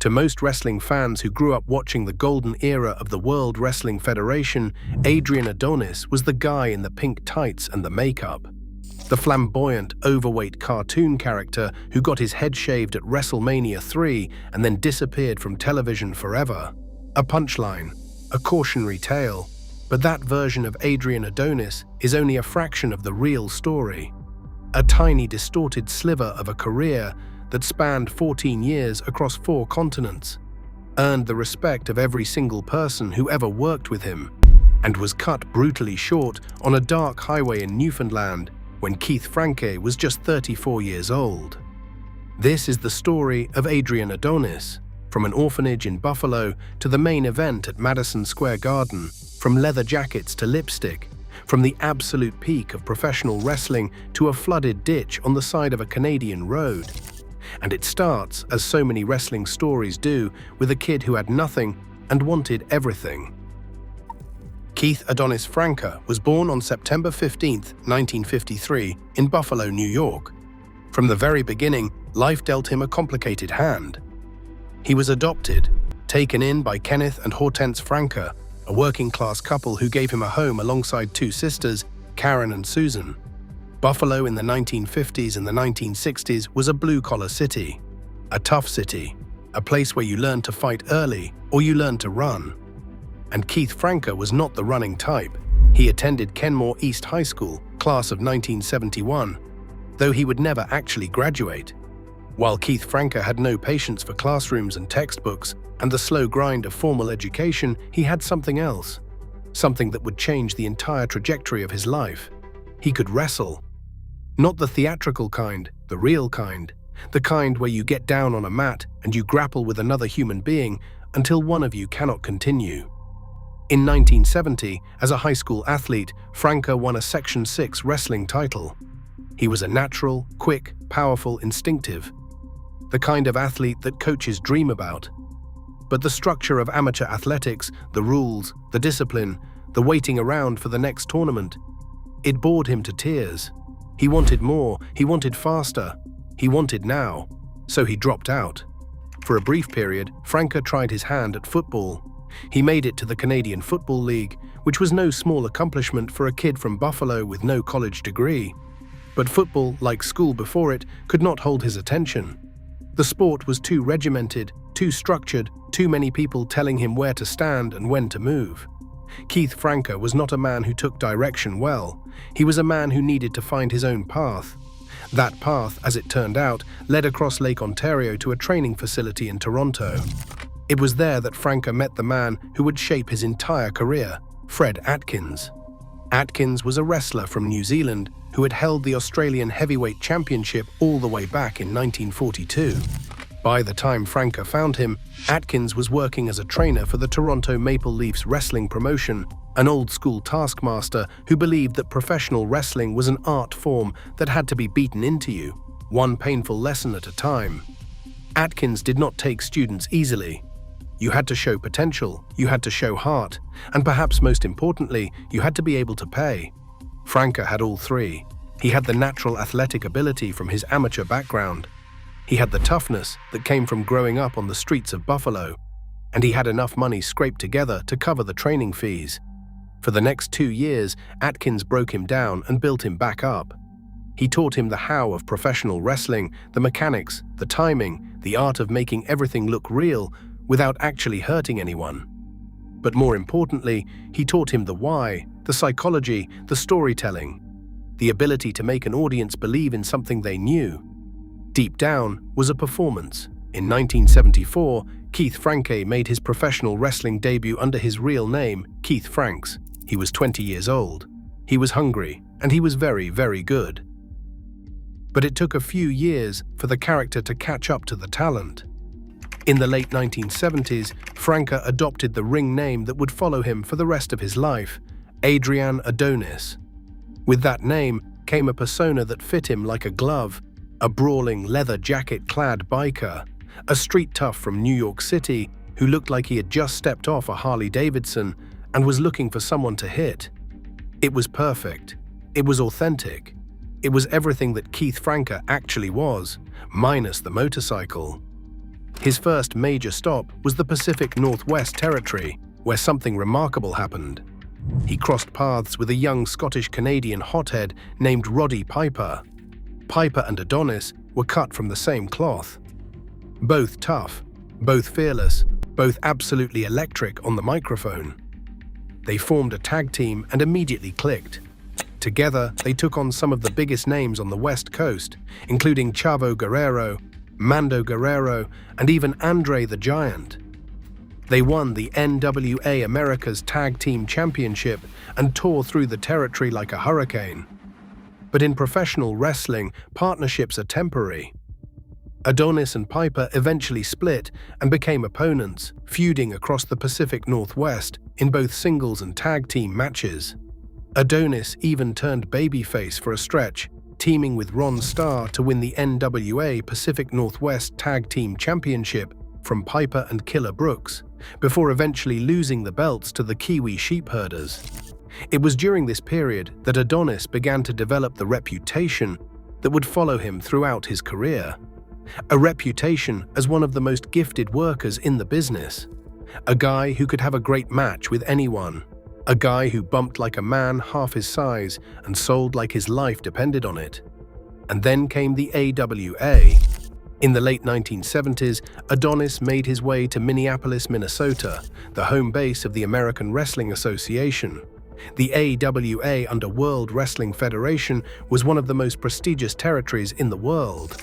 To most wrestling fans who grew up watching the golden era of the World Wrestling Federation, Adrian Adonis was the guy in the pink tights and the makeup. The flamboyant, overweight cartoon character who got his head shaved at WrestleMania III and then disappeared from television forever. A punchline, a cautionary tale, but that version of Adrian Adonis is only a fraction of the real story. A tiny, distorted sliver of a career that spanned 14 years across 4 continents, earned the respect of every single person who ever worked with him, and was cut brutally short on a dark highway in Newfoundland when Keith Franke was just 34 years old. This is the story of Adrian Adonis, from an orphanage in Buffalo to the main event at Madison Square Garden, from leather jackets to lipstick, from the absolute peak of professional wrestling to a flooded ditch on the side of a Canadian road. And it starts, as so many wrestling stories do, with a kid who had nothing and wanted everything. Keith Adonis Franke was born on September 15, 1953, in Buffalo, New York. From the very beginning, life dealt him a complicated hand. He was adopted, taken in by Kenneth and Hortense Franke, a working-class couple who gave him a home alongside 2 sisters, Karen and Susan. Buffalo in the 1950s and the 1960s was a blue-collar city, a tough city, a place where you learned to fight early or you learned to run. And Keith Franke was not the running type. He attended Kenmore East High School, class of 1971, though he would never actually graduate. While Keith Franke had no patience for classrooms and textbooks and the slow grind of formal education, he had something else, something that would change the entire trajectory of his life. He could wrestle. Not the theatrical kind, the real kind, the kind where you get down on a mat and you grapple with another human being until one of you cannot continue. In 1970, as a high school athlete, Franke won a Section 6 wrestling title. He was a natural, quick, powerful, instinctive, the kind of athlete that coaches dream about. But the structure of amateur athletics, the rules, the discipline, the waiting around for the next tournament, it bored him to tears. He wanted more, he wanted faster, he wanted now, so he dropped out. For a brief period, Franke tried his hand at football. He made it to the Canadian Football League, which was no small accomplishment for a kid from Buffalo with no college degree. But football, like school before it, could not hold his attention. The sport was too regimented, too structured, too many people telling him where to stand and when to move. Keith Franke was not a man who took direction well. He was a man who needed to find his own path. That path, as it turned out, led across Lake Ontario to a training facility in Toronto. It was there that Franke met the man who would shape his entire career, Fred Atkins. Atkins was a wrestler from New Zealand who had held the Australian Heavyweight Championship all the way back in 1942. By the time Franke found him, Atkins was working as a trainer for the Toronto Maple Leafs wrestling promotion, an old-school taskmaster who believed that professional wrestling was an art form that had to be beaten into you, one painful lesson at a time. Atkins did not take students easily. You had to show potential, you had to show heart, and perhaps most importantly, you had to be able to pay. Franke had all 3. He had the natural athletic ability from his amateur background. He had the toughness that came from growing up on the streets of Buffalo, and he had enough money scraped together to cover the training fees. For the next 2 years, Atkins broke him down and built him back up. He taught him the how of professional wrestling, the mechanics, the timing, the art of making everything look real without actually hurting anyone. But more importantly, he taught him the why, the psychology, the storytelling, the ability to make an audience believe in something they knew. Deep down was a performance. In 1974, Keith Franke made his professional wrestling debut under his real name, Keith Franks. He was 20 years old. He was hungry, and he was very, very good. But it took a few years for the character to catch up to the talent. In the late 1970s, Franke adopted the ring name that would follow him for the rest of his life, Adrian Adonis. With that name came a persona that fit him like a glove, a brawling, leather jacket-clad biker, a street tough from New York City who looked like he had just stepped off a Harley-Davidson and was looking for someone to hit. It was perfect. It was authentic. It was everything that Keith Franke actually was, minus the motorcycle. His first major stop was the Pacific Northwest Territory, where something remarkable happened. He crossed paths with a young Scottish-Canadian hothead named Roddy Piper. Piper and Adonis were cut from the same cloth. Both tough, both fearless, both absolutely electric on the microphone. They formed a tag team and immediately clicked. Together, they took on some of the biggest names on the West Coast, including Chavo Guerrero, Mando Guerrero, and even Andre the Giant. They won the NWA America's Tag Team Championship and tore through the territory like a hurricane. But in professional wrestling, partnerships are temporary. Adonis and Piper eventually split and became opponents, feuding across the Pacific Northwest in both singles and tag team matches. Adonis even turned babyface for a stretch, teaming with Ron Starr to win the NWA Pacific Northwest Tag Team Championship from Piper and Killer Brooks, before eventually losing the belts to the Kiwi Sheepherders. It was during this period that Adonis began to develop the reputation that would follow him throughout his career. A reputation as one of the most gifted workers in the business. A guy who could have a great match with anyone. A guy who bumped like a man half his size and sold like his life depended on it. And then came the AWA. In the late 1970s, Adonis made his way to Minneapolis, Minnesota, the home base of the American Wrestling Association. The AWA under World Wrestling Federation was one of the most prestigious territories in the world.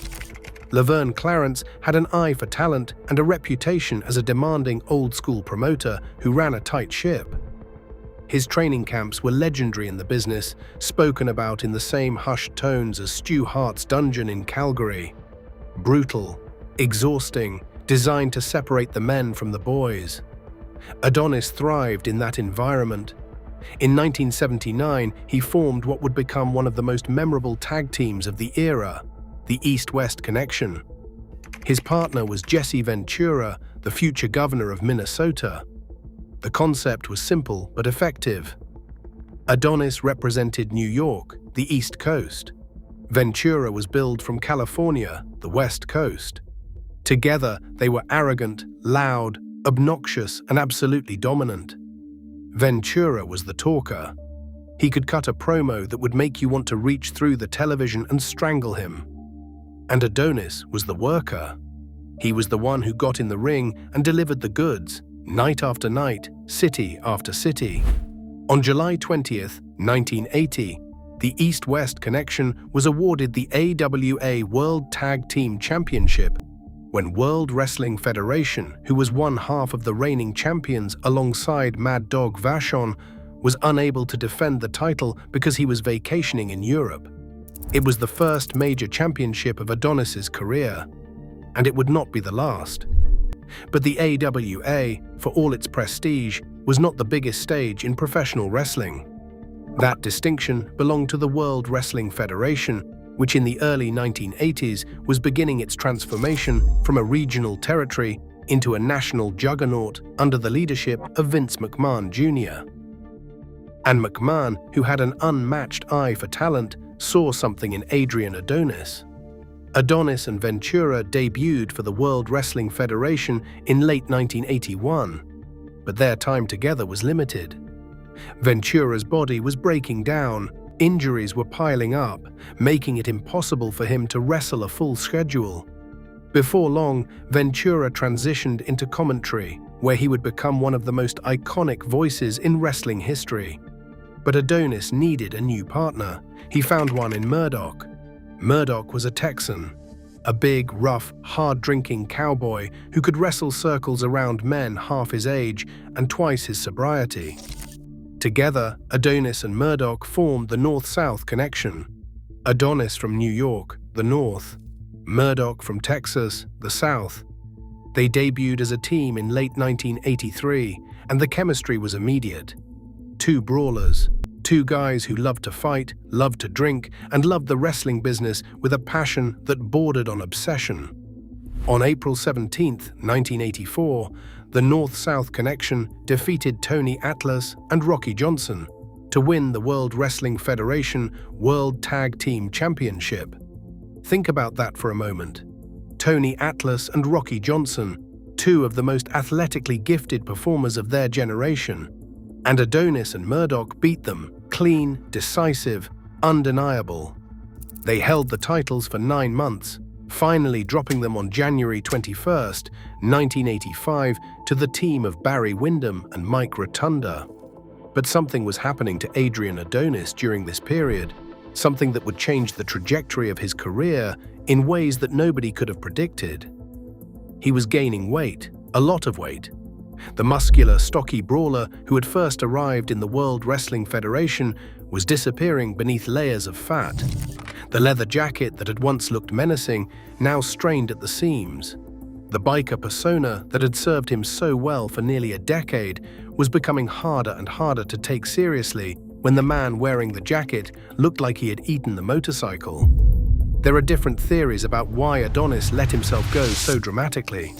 Laverne Clarence had an eye for talent and a reputation as a demanding old-school promoter who ran a tight ship. His training camps were legendary in the business, spoken about in the same hushed tones as Stu Hart's dungeon in Calgary. Brutal, exhausting, designed to separate the men from the boys. Adonis thrived in that environment. In 1979, he formed what would become one of the most memorable tag teams of the era, the East-West Connection. His partner was Jesse Ventura, the future governor of Minnesota. The concept was simple but effective. Adonis represented New York, the East Coast. Ventura was billed from California, the West Coast. Together, they were arrogant, loud, obnoxious, and absolutely dominant. Ventura was the talker. He could cut a promo that would make you want to reach through the television and strangle him. And Adonis was the worker. He was the one who got in the ring and delivered the goods, night after night, city after city. On July 20th, 1980, the East-West Connection was awarded the AWA World Tag Team Championship when World Wrestling Federation, who was one half of the reigning champions alongside Mad Dog Vachon, was unable to defend the title because he was vacationing in Europe. It was the first major championship of Adonis's career, and it would not be the last. But the AWA, for all its prestige, was not the biggest stage in professional wrestling. That distinction belonged to the World Wrestling Federation, which in the early 1980s was beginning its transformation from a regional territory into a national juggernaut under the leadership of Vince McMahon Jr. And McMahon, who had an unmatched eye for talent, saw something in Adrian Adonis. Adonis and Ventura debuted for the World Wrestling Federation in late 1981, but their time together was limited. Ventura's body was breaking down, injuries were piling up, making it impossible for him to wrestle a full schedule. Before long, Ventura transitioned into commentary, where he would become one of the most iconic voices in wrestling history. But Adonis needed a new partner. He found one in Murdoch. Murdoch was a Texan, a big, rough, hard-drinking cowboy who could wrestle circles around men half his age and twice his sobriety. Together, Adonis and Murdoch formed the North-South Connection. Adonis from New York, the North. Murdoch from Texas, the South. They debuted as a team in late 1983, and the chemistry was immediate. Two brawlers. Two guys who loved to fight, loved to drink, and loved the wrestling business with a passion that bordered on obsession. On April 17, 1984, the North-South Connection defeated Tony Atlas and Rocky Johnson to win the World Wrestling Federation World Tag Team Championship. Think about that for a moment. Tony Atlas and Rocky Johnson, two of the most athletically gifted performers of their generation. And Adonis and Murdoch beat them, clean, decisive, undeniable. They held the titles for 9 months, finally dropping them on January 21st, 1985, to the team of Barry Windham and Mike Rotunda. But something was happening to Adrian Adonis during this period, something that would change the trajectory of his career in ways that nobody could have predicted. He was gaining weight, a lot of weight. The muscular, stocky brawler who had first arrived in the World Wrestling Federation was disappearing beneath layers of fat. The leather jacket that had once looked menacing now strained at the seams. The biker persona that had served him so well for nearly a decade was becoming harder and harder to take seriously when the man wearing the jacket looked like he had eaten the motorcycle. There are different theories about why Adonis let himself go so dramatically.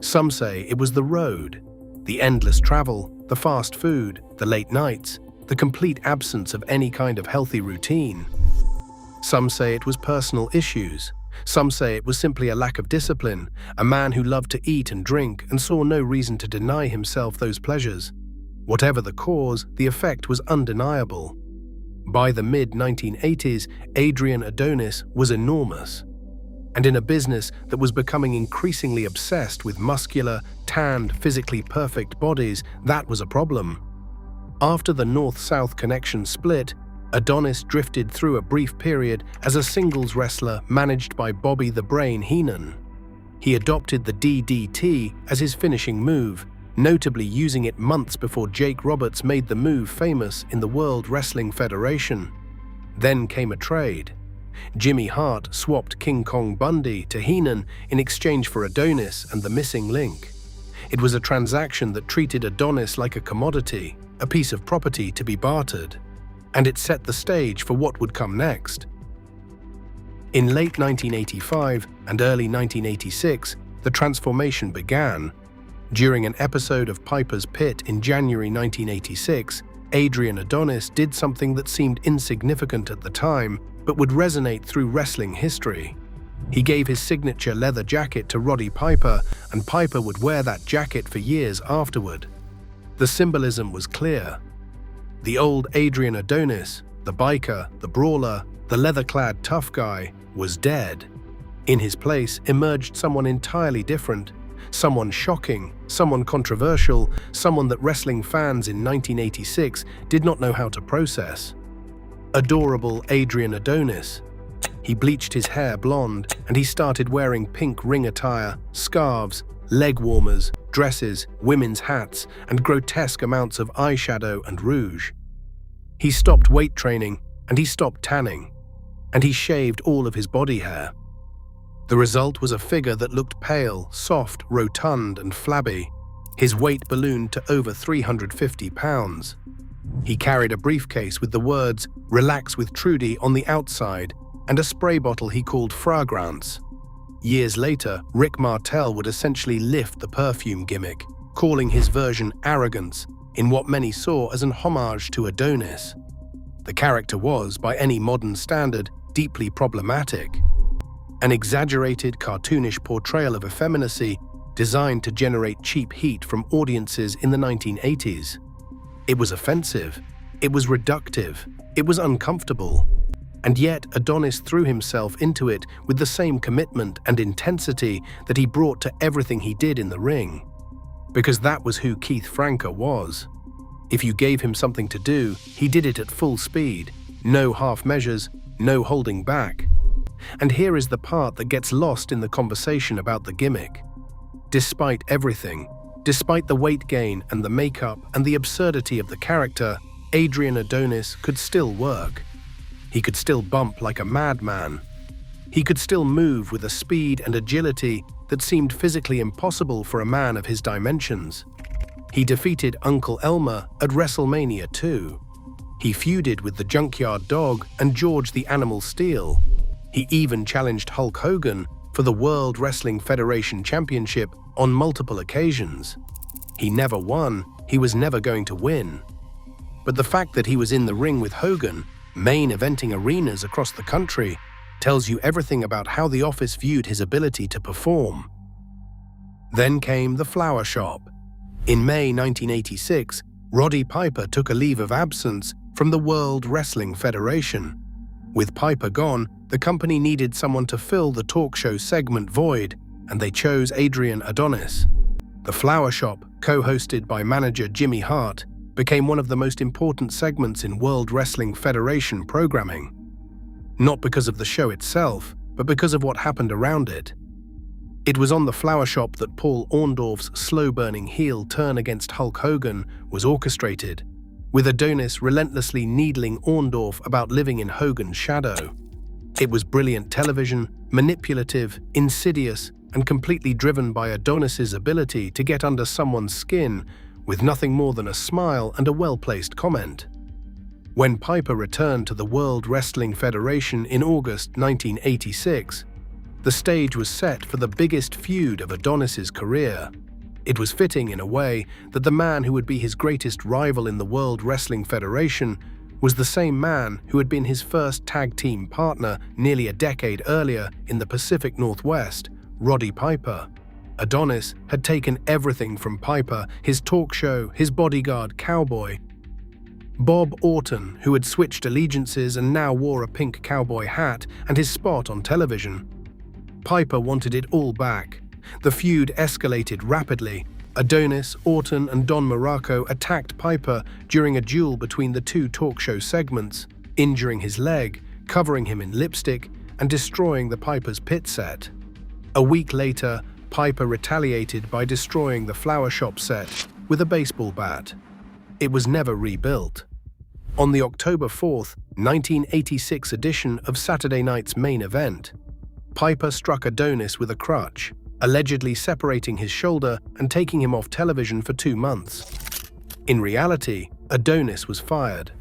Some say it was the road, the endless travel, the fast food, the late nights, the complete absence of any kind of healthy routine. Some say it was personal issues. Some say it was simply a lack of discipline, a man who loved to eat and drink and saw no reason to deny himself those pleasures. Whatever the cause, the effect was undeniable. By the mid-1980s, Adrian Adonis was enormous. And in a business that was becoming increasingly obsessed with muscular, tanned, physically perfect bodies, that was a problem. After the North-South connection split, Adonis drifted through a brief period as a singles wrestler managed by Bobby the Brain Heenan. He adopted the DDT as his finishing move, notably using it months before Jake Roberts made the move famous in the World Wrestling Federation. Then came a trade. Jimmy Hart swapped King Kong Bundy to Heenan in exchange for Adonis and the missing link. It was a transaction that treated Adonis like a commodity, a piece of property to be bartered. And it set the stage for what would come next. In late 1985 and early 1986, the transformation began. During an episode of Piper's Pit in January 1986, Adrian Adonis did something that seemed insignificant at the time, but would resonate through wrestling history. He gave his signature leather jacket to Roddy Piper, and Piper would wear that jacket for years afterward. The symbolism was clear. The old Adrian Adonis, the biker, the brawler, the leather-clad tough guy, was dead. In his place emerged someone entirely different, someone shocking, someone controversial, someone that wrestling fans in 1986 did not know how to process. Adorable Adrian Adonis. He bleached his hair blonde, and he started wearing pink ring attire, scarves, leg warmers, dresses, women's hats, and grotesque amounts of eyeshadow and rouge. He stopped weight training, and he stopped tanning, and he shaved all of his body hair. The result was a figure that looked pale, soft, rotund, and flabby. His weight ballooned to over 350 pounds. He carried a briefcase with the words, "Relax with Trudy" on the outside, and a spray bottle he called Fragrance. Years later, Rick Martel would essentially lift the perfume gimmick, calling his version Arrogance, in what many saw as an homage to Adonis. The character was, by any modern standard, deeply problematic. An exaggerated, cartoonish portrayal of effeminacy designed to generate cheap heat from audiences in the 1980s. It was offensive, it was reductive, it was uncomfortable. And yet Adonis threw himself into it with the same commitment and intensity that he brought to everything he did in the ring. Because that was who Keith Franke was. If you gave him something to do, he did it at full speed, no half measures, no holding back. And here is the part that gets lost in the conversation about the gimmick. Despite everything, despite the weight gain and the makeup and the absurdity of the character, Adrian Adonis could still work. He could still bump like a madman. He could still move with a speed and agility that seemed physically impossible for a man of his dimensions. He defeated Uncle Elmer at WrestleMania II. He feuded with the Junkyard Dog and George the Animal Steele. He even challenged Hulk Hogan for the World Wrestling Federation Championship on multiple occasions. He never won, he was never going to win. But the fact that he was in the ring with Hogan, main eventing arenas across the country, tells you everything about how the office viewed his ability to perform. Then came the flower shop. In May 1986, Roddy Piper took a leave of absence from the World Wrestling Federation. With Piper gone, the company needed someone to fill the talk show segment void, and they chose Adrian Adonis. The flower shop, co-hosted by manager Jimmy Hart, became one of the most important segments in World Wrestling Federation programming. Not because of the show itself, but because of what happened around it. It was on the flower shop that Paul Orndorff's slow-burning heel turn against Hulk Hogan was orchestrated, with Adonis relentlessly needling Orndorff about living in Hogan's shadow. It was brilliant television, manipulative, insidious, and completely driven by Adonis's ability to get under someone's skin with nothing more than a smile and a well-placed comment. When Piper returned to the World Wrestling Federation in August 1986, the stage was set for the biggest feud of Adonis's career. It was fitting in a way that the man who would be his greatest rival in the World Wrestling Federation was the same man who had been his first tag team partner nearly a decade earlier in the Pacific Northwest, Roddy Piper. Adonis had taken everything from Piper: his talk show, his bodyguard, cowboy. Bob Orton, who had switched allegiances and now wore a pink cowboy hat, and his spot on television. Piper wanted it all back. The feud escalated rapidly. Adonis, Orton, and Don Muraco attacked Piper during a duel between the two talk show segments, injuring his leg, covering him in lipstick, and destroying the Piper's pit set. A week later, Piper retaliated by destroying the flower shop set with a baseball bat. It was never rebuilt. On the October 4th, 1986 edition of Saturday Night's Main Event, Piper struck Adonis with a crutch, allegedly separating his shoulder and taking him off television for 2 months. In reality, Adonis was fired.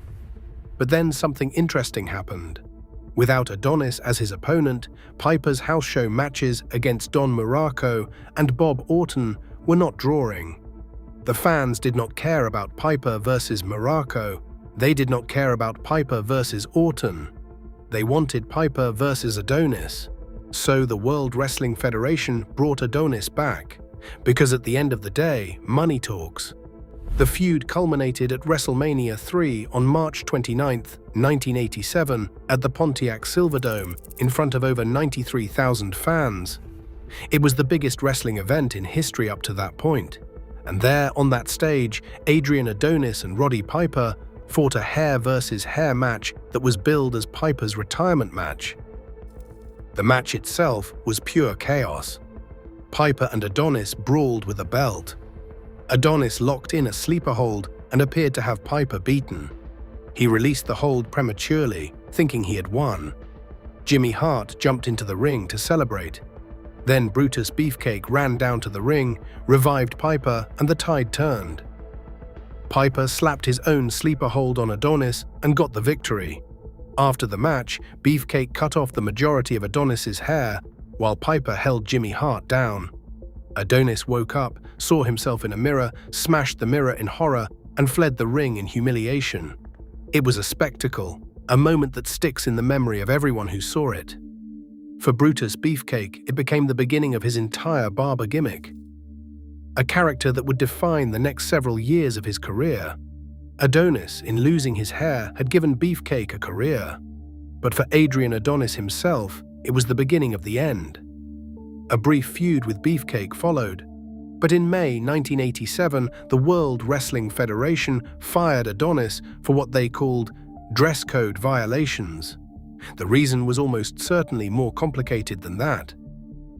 But then something interesting happened. Without Adonis as his opponent, Piper's house show matches against Don Muraco and Bob Orton were not drawing. The fans did not care about Piper versus Muraco. They did not care about Piper versus Orton. They wanted Piper versus Adonis. So the World Wrestling Federation brought Adonis back, because at the end of the day, money talks. The feud culminated at WrestleMania III on March 29, 1987, at the Pontiac Silverdome in front of over 93,000 fans. It was the biggest wrestling event in history up to that point. And there, on that stage, Adrian Adonis and Roddy Piper fought a hair versus hair match that was billed as Piper's retirement match. The match itself was pure chaos. Piper and Adonis brawled with a belt. Adonis locked in a sleeper hold and appeared to have Piper beaten. He released the hold prematurely, thinking he had won. Jimmy Hart jumped into the ring to celebrate. Then Brutus Beefcake ran down to the ring, revived Piper, and the tide turned. Piper slapped his own sleeper hold on Adonis and got the victory. After the match, Beefcake cut off the majority of Adonis's hair, while Piper held Jimmy Hart down. Adonis woke up, saw himself in a mirror, smashed the mirror in horror, and fled the ring in humiliation. It was a spectacle, a moment that sticks in the memory of everyone who saw it. For Brutus Beefcake, it became the beginning of his entire barber gimmick. A character that would define the next several years of his career. Adonis, in losing his hair, had given Beefcake a career. But for Adrian Adonis himself, it was the beginning of the end. A brief feud with Beefcake followed. But in May 1987, the World Wrestling Federation fired Adonis for what they called dress code violations. The reason was almost certainly more complicated than that.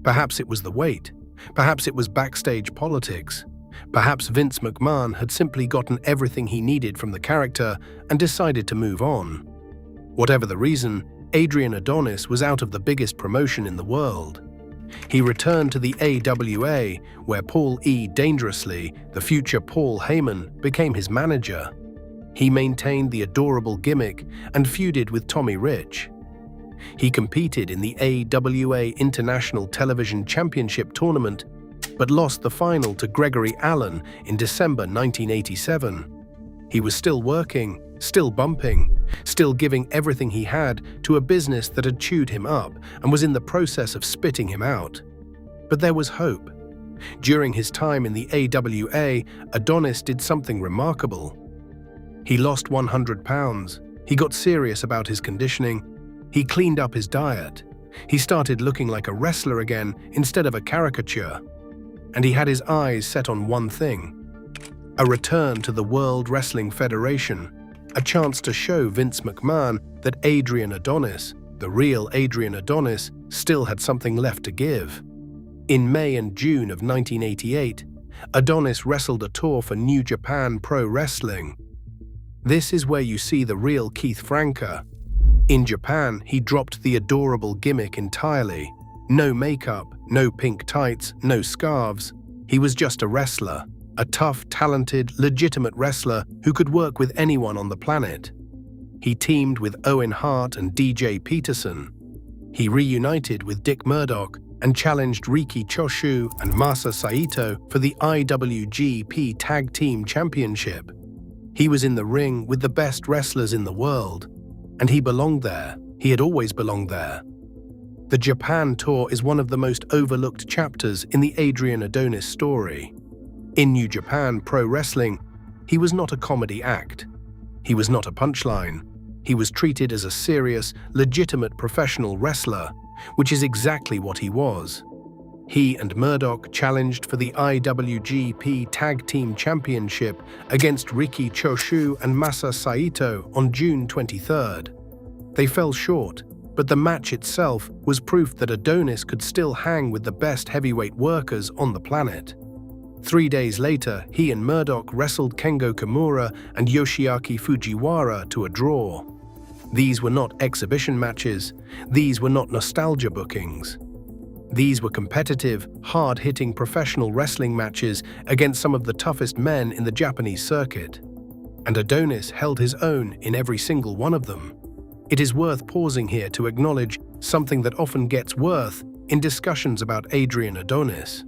Perhaps it was the weight. Perhaps it was backstage politics. Perhaps Vince McMahon had simply gotten everything he needed from the character and decided to move on. Whatever the reason, Adrian Adonis was out of the biggest promotion in the world. He returned to the AWA, where Paul E. Dangerously, the future Paul Heyman, became his manager. He maintained the adorable gimmick and feuded with Tommy Rich. He competed in the AWA International Television Championship Tournament, but lost the final to Gregory Allen in December 1987. He was still working, still bumping, still giving everything he had to a business that had chewed him up and was in the process of spitting him out. But there was hope. During his time in the AWA, Adonis did something remarkable. He lost 100 pounds. He got serious about his conditioning. He cleaned up his diet. He started looking like a wrestler again instead of a caricature. And he had his eyes set on one thing: a return to the World Wrestling Federation, a chance to show Vince McMahon that Adrian Adonis, the real Adrian Adonis, still had something left to give. In May and June of 1988, Adonis wrestled a tour for New Japan Pro Wrestling. This is where you see the real Keith Franke. In Japan, he dropped the adorable gimmick entirely. No makeup, no pink tights, no scarves. He was just a wrestler, a tough, talented, legitimate wrestler who could work with anyone on the planet. He teamed with Owen Hart and DJ Peterson. He reunited with Dick Murdoch and challenged Riki Choshu and Masa Saito for the IWGP Tag Team Championship. He was in the ring with the best wrestlers in the world, and he belonged there. He had always belonged there. The Japan tour is one of the most overlooked chapters in the Adrian Adonis story. In New Japan Pro Wrestling, he was not a comedy act. He was not a punchline. He was treated as a serious, legitimate professional wrestler, which is exactly what he was. He and Murdoch challenged for the IWGP Tag Team Championship against Riki Choshu and Masa Saito on June 23rd. They fell short, but the match itself was proof that Adonis could still hang with the best heavyweight workers on the planet. 3 days later, he and Murdoch wrestled Kengo Kimura and Yoshiaki Fujiwara to a draw. These were not exhibition matches. These were not nostalgia bookings. These were competitive, hard-hitting professional wrestling matches against some of the toughest men in the Japanese circuit. And Adonis held his own in every single one of them. It is worth pausing here to acknowledge something that often gets worth in discussions about Adrian Adonis.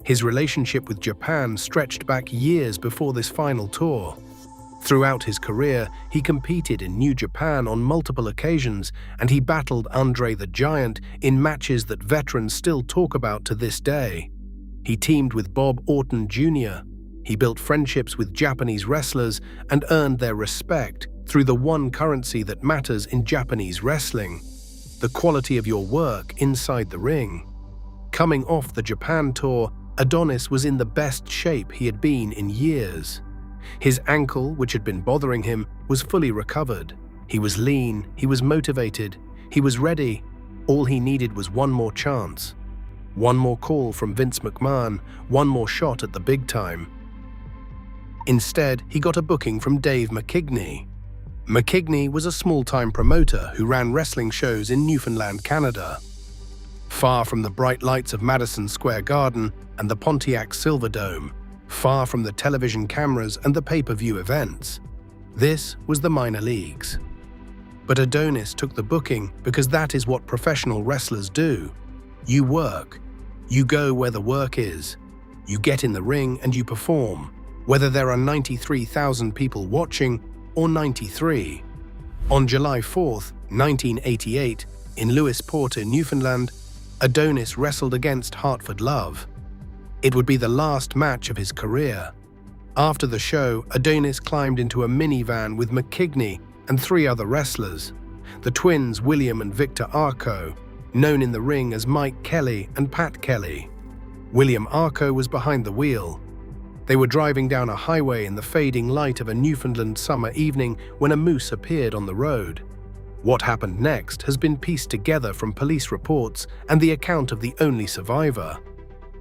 His relationship with Japan stretched back years before this final tour. Throughout his career, he competed in New Japan on multiple occasions, and he battled Andre the Giant in matches that veterans still talk about to this day. He teamed with Bob Orton Jr. He built friendships with Japanese wrestlers and earned their respect through the one currency that matters in Japanese wrestling: the quality of your work inside the ring. Coming off the Japan tour, Adonis was in the best shape he had been in years. His ankle, which had been bothering him, was fully recovered. He was lean, he was motivated, he was ready. All he needed was one more chance. One more call from Vince McMahon, one more shot at the big time. Instead, he got a booking from Dave McKigney. McKigney was a small-time promoter who ran wrestling shows in Newfoundland, Canada. Far from the bright lights of Madison Square Garden and the Pontiac Silverdome, far from the television cameras and the pay-per-view events. This was the minor leagues. But Adonis took the booking because that is what professional wrestlers do. You work. You go where the work is. You get in the ring and you perform, whether there are 93,000 people watching or 93. On July 4th, 1988, in Lewisporte, Newfoundland, Adonis wrestled against Hartford Love. It would be the last match of his career. After the show, Adonis climbed into a minivan with McKigney and 3 other wrestlers, the twins William and Victor Arco, known in the ring as Mike Kelly and Pat Kelly. William Arco was behind the wheel. They were driving down a highway in the fading light of a Newfoundland summer evening when a moose appeared on the road. What happened next has been pieced together from police reports and the account of the only survivor.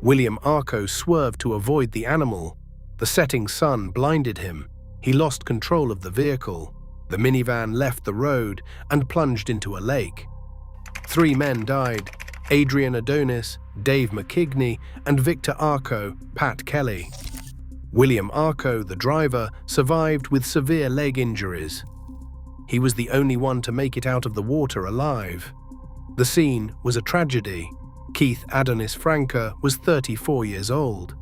William Arco swerved to avoid the animal. The setting sun blinded him. He lost control of the vehicle. The minivan left the road and plunged into a lake. 3 men died: Adrian Adonis, Dave McKigney, and Victor Arco, Pat Kelly. William Arco, the driver, survived with severe leg injuries. He was the only one to make it out of the water alive. The scene was a tragedy. Keith Adonis Franke was 34 years old.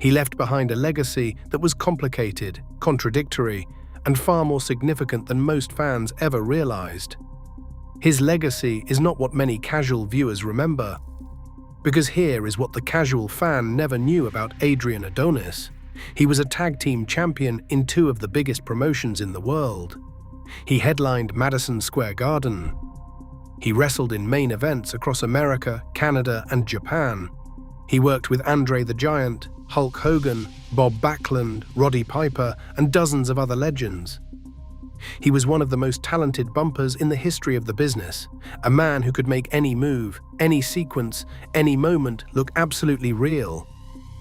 He left behind a legacy that was complicated, contradictory, and far more significant than most fans ever realized. His legacy is not what many casual viewers remember, because here is what the casual fan never knew about Adrian Adonis. He was a tag team champion in two of the biggest promotions in the world. He headlined Madison Square Garden. He wrestled in main events across America, Canada, and Japan. He worked with Andre the Giant, Hulk Hogan, Bob Backlund, Roddy Piper, and dozens of other legends. He was one of the most talented bumpers in the history of the business, a man who could make any move, any sequence, any moment look absolutely real.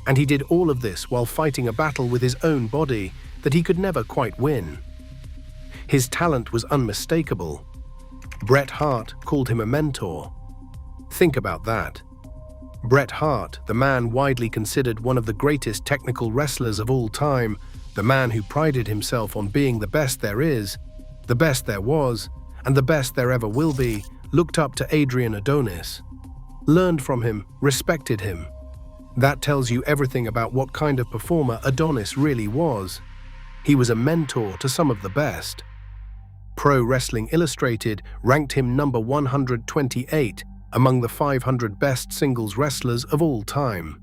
And he did all of this while fighting a battle with his own body that he could never quite win. His talent was unmistakable. Bret Hart called him a mentor. Think about that. Bret Hart, the man widely considered one of the greatest technical wrestlers of all time, the man who prided himself on being the best there is, the best there was, and the best there ever will be, looked up to Adrian Adonis, learned from him, respected him. That tells you everything about what kind of performer Adonis really was. He was a mentor to some of the best. Pro Wrestling Illustrated ranked him number 128 among the 500 best singles wrestlers of all time.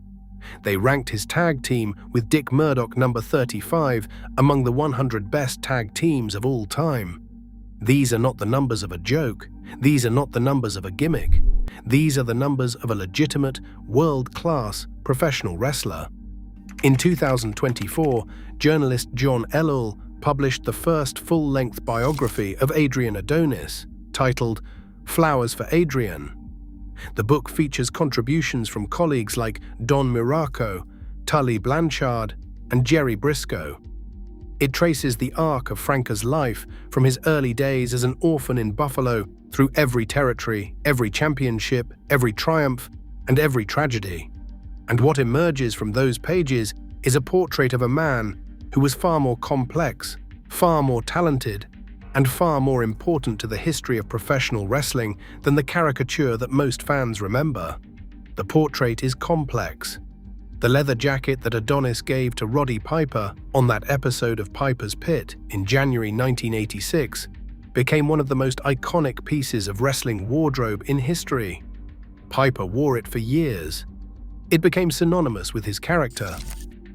They ranked his tag team with Dick Murdoch number 35 among the 100 best tag teams of all time. These are not the numbers of a joke. These are not the numbers of a gimmick. These are the numbers of a legitimate, world-class professional wrestler. In 2024, journalist John Ellul published the first full-length biography of Adrian Adonis, titled Flowers for Adrian. The book features contributions from colleagues like Don Muraco, Tully Blanchard, and Jerry Briscoe. It traces the arc of Franke's life from his early days as an orphan in Buffalo through every territory, every championship, every triumph, and every tragedy. And what emerges from those pages is a portrait of a man who was far more complex, far more talented, and far more important to the history of professional wrestling than the caricature that most fans remember. The portrait is complex. The leather jacket that Adonis gave to Roddy Piper on that episode of Piper's Pit in January 1986 became one of the most iconic pieces of wrestling wardrobe in history. Piper wore it for years. It became synonymous with his character.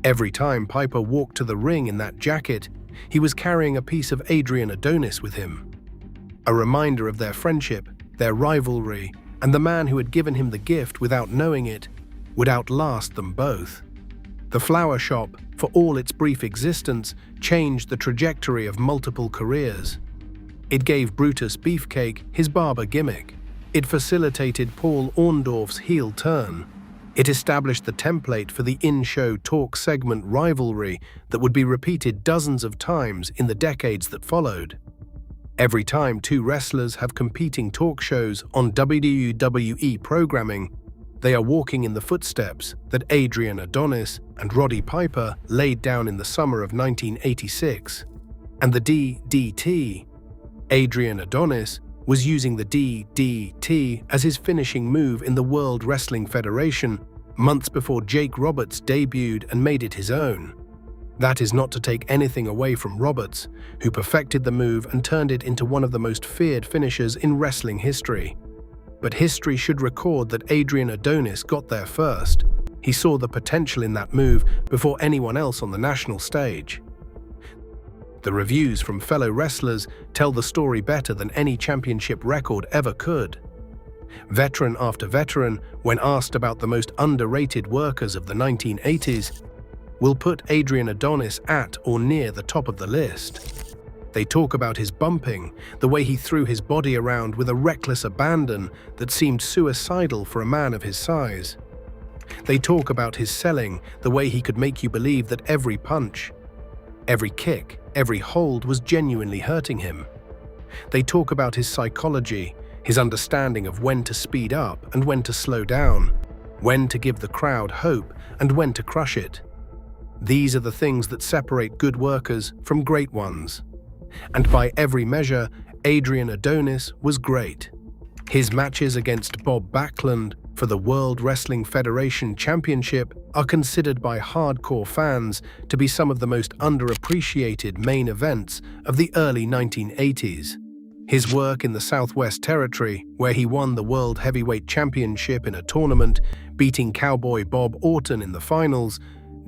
Every time Piper walked to the ring in that jacket, he was carrying a piece of Adrian Adonis with him. A reminder of their friendship, their rivalry, and the man who had given him the gift without knowing it would outlast them both. The flower shop, for all its brief existence, changed the trajectory of multiple careers. It gave Brutus Beefcake his barber gimmick. It facilitated Paul Orndorff's heel turn. It established the template for the in-show talk segment rivalry that would be repeated dozens of times in the decades that followed. Every time two wrestlers have competing talk shows on WWE programming, they are walking in the footsteps that Adrian Adonis and Roddy Piper laid down in the summer of 1986. And the DDT. Adrian Adonis was using the DDT as his finishing move in the World Wrestling Federation months before Jake Roberts debuted and made it his own. That is not to take anything away from Roberts, who perfected the move and turned it into one of the most feared finishers in wrestling history. But history should record that Adrian Adonis got there first. He saw the potential in that move before anyone else on the national stage. The reviews from fellow wrestlers tell the story better than any championship record ever could. Veteran after veteran, when asked about the most underrated workers of the 1980s, will put Adrian Adonis at or near the top of the list. They talk about his bumping, the way he threw his body around with a reckless abandon that seemed suicidal for a man of his size. They talk about his selling, the way he could make you believe that every punch, every kick, every hold was genuinely hurting him. They talk about his psychology, his understanding of when to speed up and when to slow down, when to give the crowd hope and when to crush it. These are the things that separate good workers from great ones. And by every measure, Adrian Adonis was great. His matches against Bob Backlund, for the World Wrestling Federation Championship are considered by hardcore fans to be some of the most underappreciated main events of the early 1980s. His work in the Southwest Territory, where he won the World Heavyweight Championship in a tournament, beating Cowboy Bob Orton in the finals,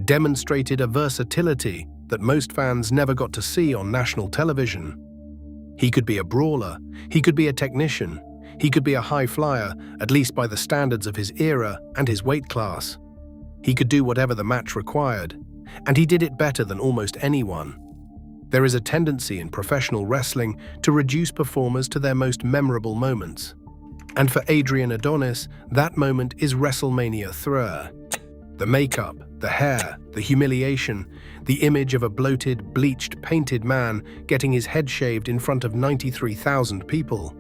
demonstrated a versatility that most fans never got to see on national television. He could be a brawler, he could be a technician, he could be a high flyer, at least by the standards of his era and his weight class. He could do whatever the match required, and he did it better than almost anyone. There is a tendency in professional wrestling to reduce performers to their most memorable moments. And for Adrian Adonis, that moment is WrestleMania III. The makeup, the hair, the humiliation, the image of a bloated, bleached, painted man getting his head shaved in front of 93,000 people.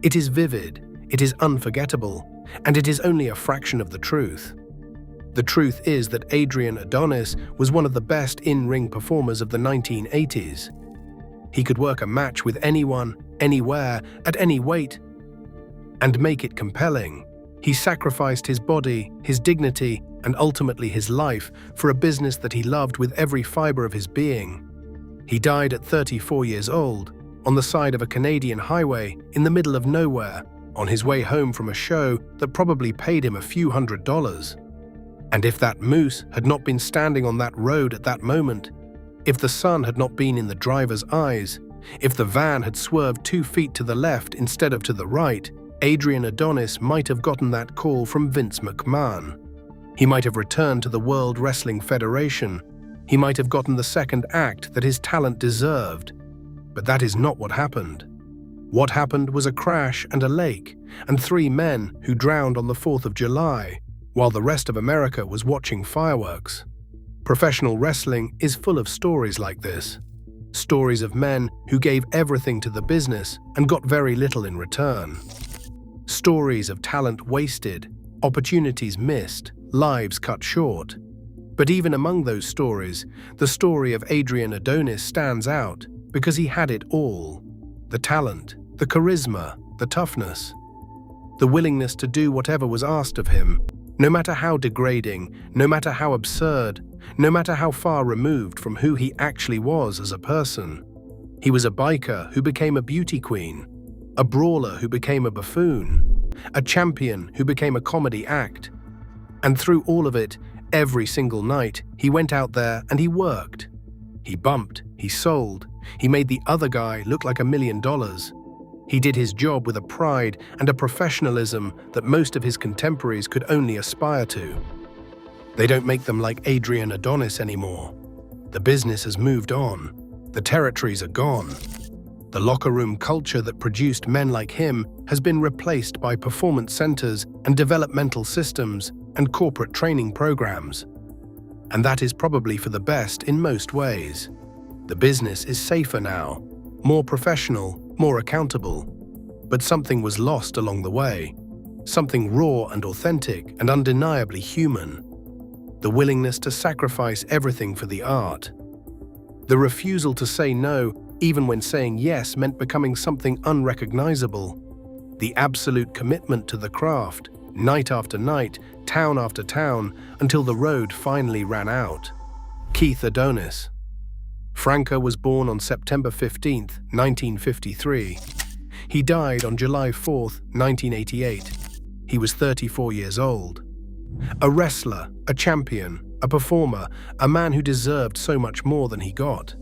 It is vivid, it is unforgettable, and it is only a fraction of the truth. The truth is that Adrian Adonis was one of the best in-ring performers of the 1980s. He could work a match with anyone, anywhere, at any weight, and make it compelling. He sacrificed his body, his dignity, and ultimately his life for a business that he loved with every fiber of his being. He died at 34 years old, on the side of a Canadian highway in the middle of nowhere, on his way home from a show that probably paid him a few $100s. And if that moose had not been standing on that road at that moment, if the sun had not been in the driver's eyes, if the van had swerved 2 feet to the left instead of to the right, Adrian Adonis might have gotten that call from Vince McMahon. He might have returned to the World Wrestling Federation. He might have gotten the second act that his talent deserved. But that is not what happened. What happened was a crash and a lake, and 3 men who drowned on the 4th of July, while the rest of America was watching fireworks. Professional wrestling is full of stories like this. Stories of men who gave everything to the business and got very little in return. Stories of talent wasted, opportunities missed, lives cut short. But even among those stories, the story of Adrian Adonis stands out because he had it all. The talent, the charisma, the toughness. The willingness to do whatever was asked of him, no matter how degrading, no matter how absurd, no matter how far removed from who he actually was as a person. He was a biker who became a beauty queen, a brawler who became a buffoon, a champion who became a comedy act. And through all of it, every single night, he went out there and he worked. He bumped, he sold, he made the other guy look like $1 million. He did his job with a pride and a professionalism that most of his contemporaries could only aspire to. They don't make them like Adrian Adonis anymore. The business has moved on. The territories are gone. The locker room culture that produced men like him has been replaced by performance centers and developmental systems and corporate training programs. And that is probably for the best in most ways. The business is safer now, more professional, more accountable. But something was lost along the way. Something raw and authentic and undeniably human. The willingness to sacrifice everything for the art. The refusal to say no, even when saying yes meant becoming something unrecognizable. The absolute commitment to the craft, night after night, town after town, until the road finally ran out. Keith Adonis. Franke was born on September 15, 1953. He died on July 4, 1988. He was 34 years old. A wrestler, a champion, a performer, a man who deserved so much more than he got.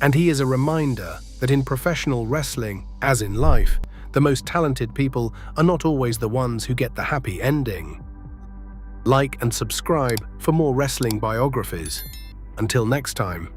And he is a reminder that in professional wrestling, as in life, the most talented people are not always the ones who get the happy ending. Like and subscribe for more wrestling biographies. Until next time.